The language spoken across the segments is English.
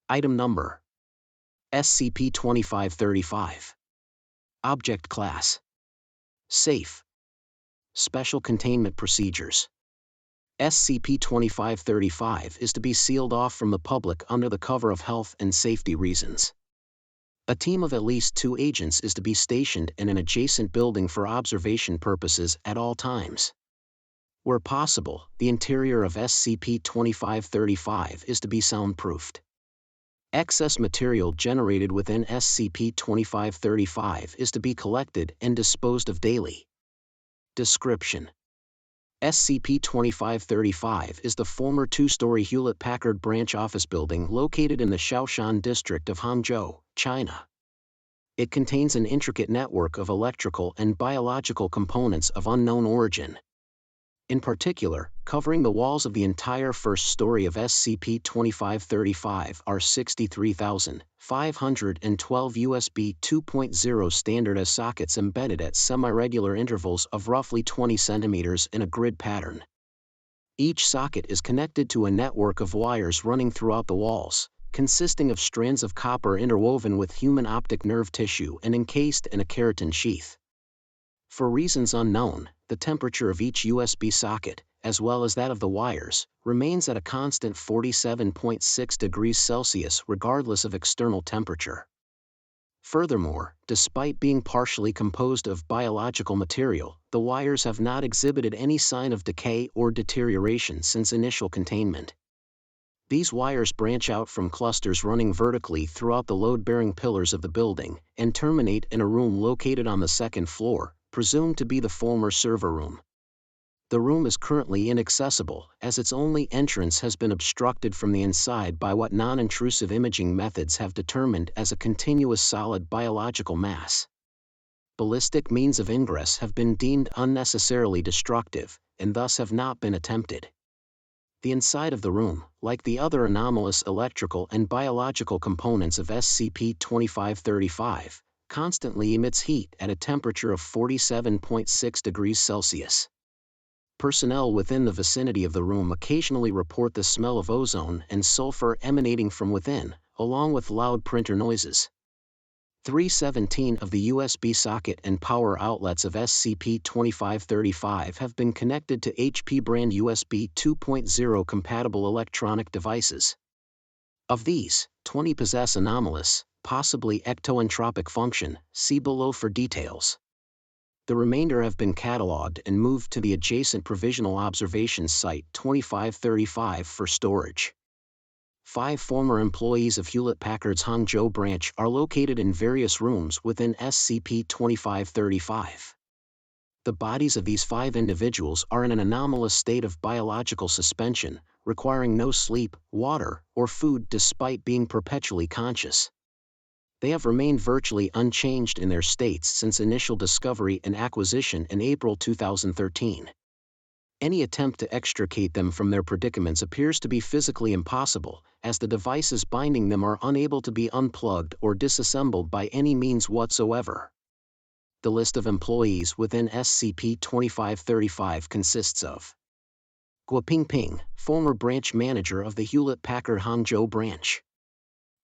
Item Number: SCP-2535. Object Class: Safe. Special Containment Procedures: SCP-2535 is to be sealed off from the public under the cover of health and safety reasons. A team of at least 2 agents is to be stationed in an adjacent building for observation purposes at all times. Where possible, the interior of SCP-2535 is to be soundproofed. Excess material generated within SCP-2535 is to be collected and disposed of daily. Description: SCP-2535 is the former 2-story Hewlett-Packard branch office building located in the Shaoshan district of Hangzhou, China. It contains an intricate network of electrical and biological components of unknown origin. In particular, covering the walls of the entire first story of SCP-2535 are 63,512 USB 2.0 standard sockets embedded at semi-regular intervals of roughly 20 cm in a grid pattern. Each socket is connected to a network of wires running throughout the walls, consisting of strands of copper interwoven with human optic nerve tissue and encased in a keratin sheath. For reasons unknown, the temperature of each USB socket, as well as that of the wires, remains at a constant 47.6 degrees Celsius regardless of external temperature. Furthermore, despite being partially composed of biological material, the wires have not exhibited any sign of decay or deterioration since initial containment. These wires branch out from clusters running vertically throughout the load-bearing pillars of the building and terminate in a room located on the second floor, presumed to be the former server room. The room is currently inaccessible, as its only entrance has been obstructed from the inside by what non-intrusive imaging methods have determined as a continuous solid biological mass. Ballistic means of ingress have been deemed unnecessarily destructive, and thus have not been attempted. The inside of the room, like the other anomalous electrical and biological components of SCP-2535, constantly emits heat at a temperature of 47.6 degrees Celsius. Personnel within the vicinity of the room occasionally report the smell of ozone and sulfur emanating from within, along with loud printer noises. 317 of the USB socket and power outlets of SCP-2535 have been connected to HP brand USB 2.0 compatible electronic devices. Of these, 20 possess anomalous, possibly ectoentropic function. See below for details. The remainder have been catalogued and moved to the adjacent Provisional Observations Site 2535 for storage. 5 former employees of Hewlett-Packard's Hangzhou branch are located in various rooms within SCP-2535. The bodies of these 5 individuals are in an anomalous state of biological suspension, requiring no sleep, water, or food despite being perpetually conscious. They have remained virtually unchanged in their states since initial discovery and acquisition in April 2013. Any attempt to extricate them from their predicaments appears to be physically impossible, as the devices binding them are unable to be unplugged or disassembled by any means whatsoever. The list of employees within SCP-2535 consists of Guo Pingping, former branch manager of the Hewlett-Packard Hangzhou branch.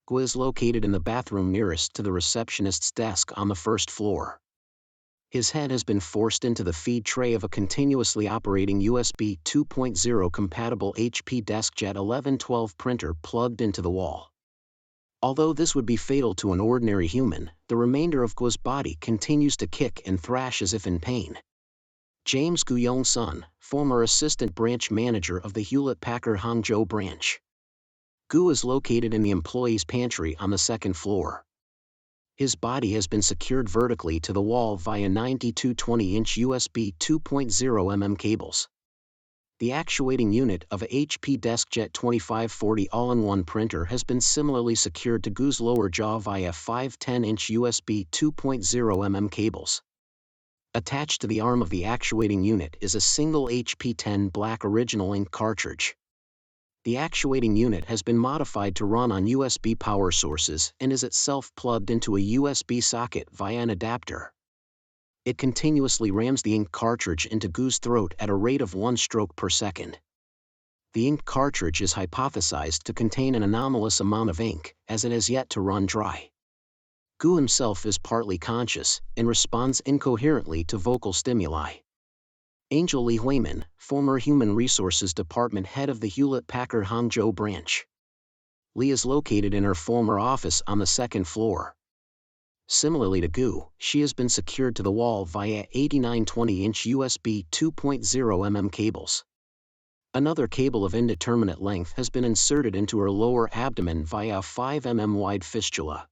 Guo is located in the bathroom nearest to the receptionist's desk on the first floor. His head has been forced into the feed tray of a continuously operating USB 2.0 compatible HP DeskJet 1112 printer plugged into the wall. Although this would be fatal to an ordinary human, the remainder of Guo's body continues to kick and thrash as if in pain. James Guyong-sun, former assistant branch manager of the Hewlett-Packard Hangzhou branch. Gu is located in the employee's pantry on the second floor. His body has been secured vertically to the wall via 92 20-inch USB 2.0 mm cables. The actuating unit of a HP DeskJet 2540 all-in-one printer has been similarly secured to Gu's lower jaw via 5 10-inch USB 2.0 mm cables. Attached to the arm of the actuating unit is a single HP 10 black original ink cartridge. The actuating unit has been modified to run on USB power sources and is itself plugged into a USB socket via an adapter. It continuously rams the ink cartridge into Gu's throat at a rate of 1 stroke per second. The ink cartridge is hypothesized to contain an anomalous amount of ink, as it has yet to run dry. Gu himself is partly conscious, and responds incoherently to vocal stimuli. Angel Li Huimin, former Human Resources Department head of the Hewlett-Packard Hangzhou branch. Li is located in her former office on the second floor. Similarly to Gu, she has been secured to the wall via 89 20-inch USB 2.0 mm cables. Another cable of indeterminate length has been inserted into her lower abdomen via a 5 mm wide fistula.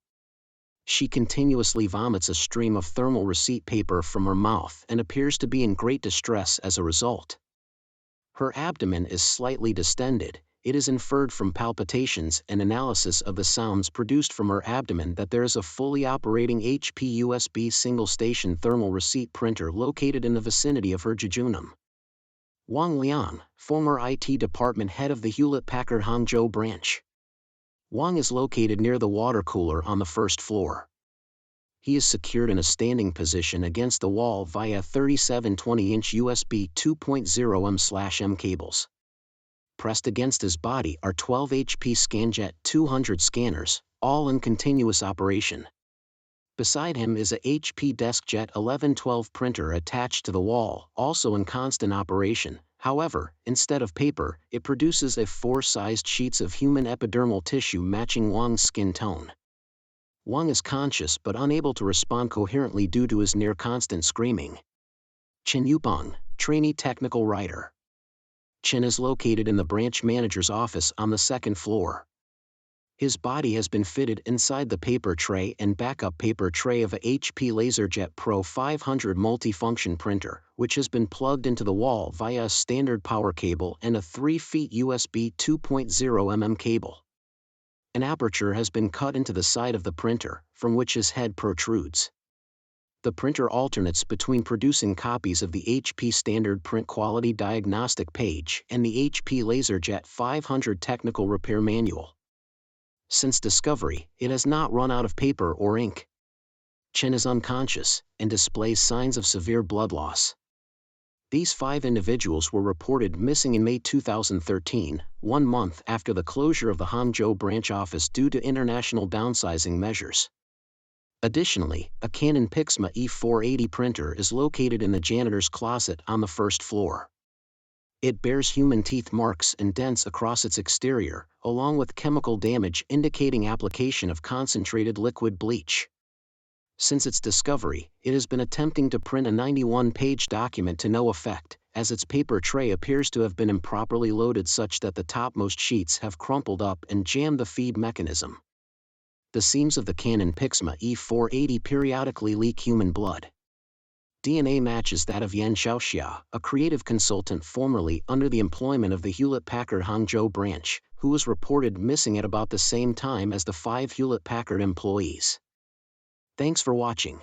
She continuously vomits a stream of thermal receipt paper from her mouth and appears to be in great distress as a result. Her abdomen is slightly distended. It is inferred from palpitations and analysis of the sounds produced from her abdomen that there is a fully operating HP USB single-station thermal receipt printer located in the vicinity of her jejunum. Wang Lian, former IT department head of the Hewlett-Packard Hangzhou branch. Wang is located near the water cooler on the first floor. He is secured in a standing position against the wall via 37 20-inch USB 2.0 mm cables. Pressed against his body are 12 HP ScanJet 200 scanners, all in continuous operation. Beside him is a HP DeskJet 1112 printer attached to the wall, also in constant operation. However, instead of paper, it produces A4 sized sheets of human epidermal tissue matching Wang's skin tone. Wang is conscious but unable to respond coherently due to his near-constant screaming. Chen Yupeng, trainee technical writer. Chen is located in the branch manager's office on the second floor. His body has been fitted inside the paper tray and backup paper tray of a HP LaserJet Pro 500 multifunction printer, which has been plugged into the wall via a standard power cable and a 3 feet USB 2.0 mm cable. An aperture has been cut into the side of the printer, from which his head protrudes. The printer alternates between producing copies of the HP Standard Print Quality Diagnostic Page and the HP LaserJet 500 Technical Repair Manual. Since discovery, it has not run out of paper or ink. Chen is unconscious and displays signs of severe blood loss. These 5 individuals were reported missing in May 2013, 1 month after the closure of the Hangzhou branch office due to international downsizing measures. Additionally, a Canon Pixma E480 printer is located in the janitor's closet on the first floor. It bears human teeth marks and dents across its exterior, along with chemical damage indicating application of concentrated liquid bleach. Since its discovery, it has been attempting to print a 91-page document to no effect, as its paper tray appears to have been improperly loaded such that the topmost sheets have crumpled up and jammed the feed mechanism. The seams of the Canon Pixma E480 periodically leak human blood. DNA matches that of Yan Xiaoxia, a creative consultant formerly under the employment of the Hewlett-Packard Hangzhou branch, who was reported missing at about the same time as the 5 Hewlett-Packard employees. Thanks for watching.